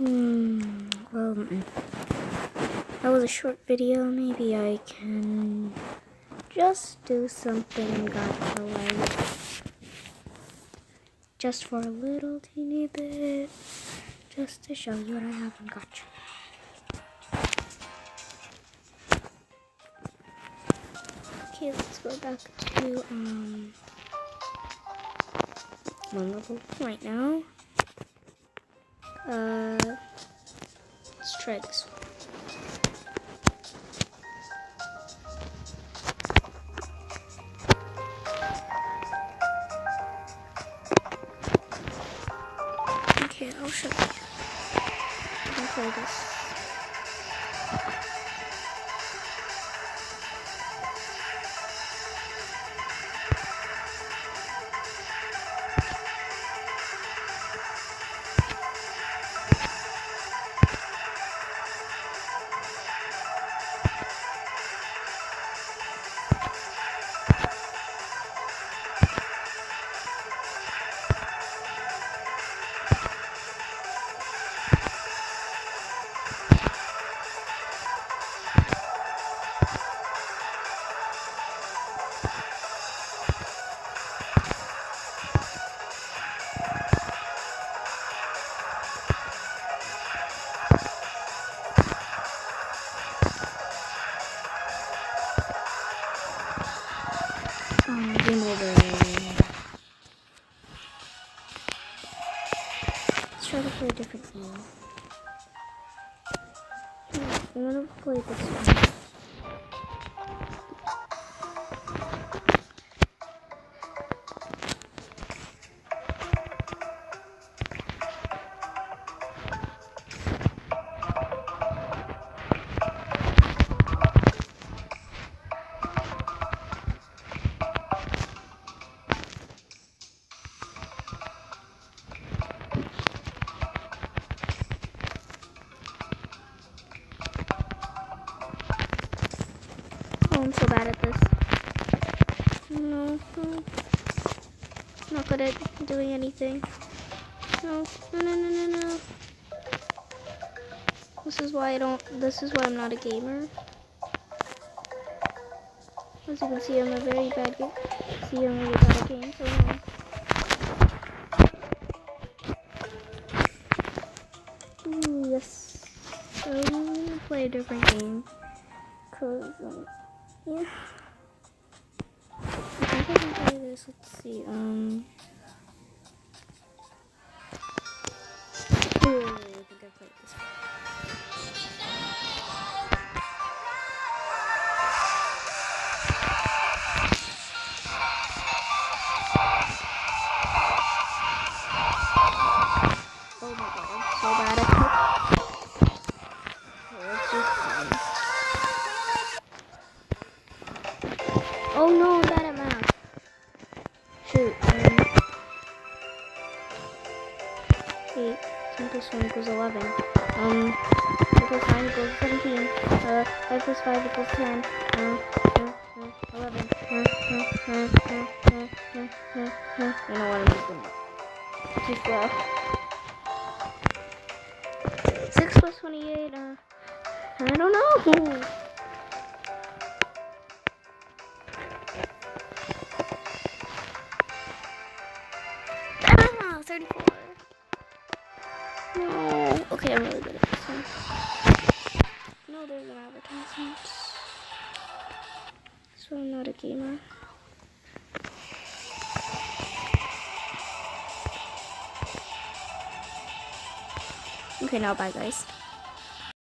Well, that was a short video. Maybe I can just do something gotcha like. Just for a little teeny bit. Just to show you what I have in gotcha. Okay, let's go back to one level right now. Let's try this one. Okay, I'll show you. I can play this. Game over. Let's try to play a different game. I'm gonna play this one. Oh, I'm so bad at this. No. Not good at doing anything. No. This is why I'm not a gamer. As you can see, I'm a very bad gamer. I'm really bad at games, so no. Ooh, yes. So I'm gonna play a different game. Cause, yeah. I think I can play this. Let's see. Ooh, I think I played this one. Oh my god, I'm so bad at it. Let's just see. Oh no, I'm bad at math. Shoot. 8, 10 plus 1 equals 11. 2 plus 9 equals 17. 5 plus 5 equals 10. 11. You know what, I'm just doing it. Too slow. 6 plus 28, I don't know. Ah, 34. No. Okay, I'm really good at this one. No, there's an advertisement. So I'm not a gamer. Okay, now bye guys.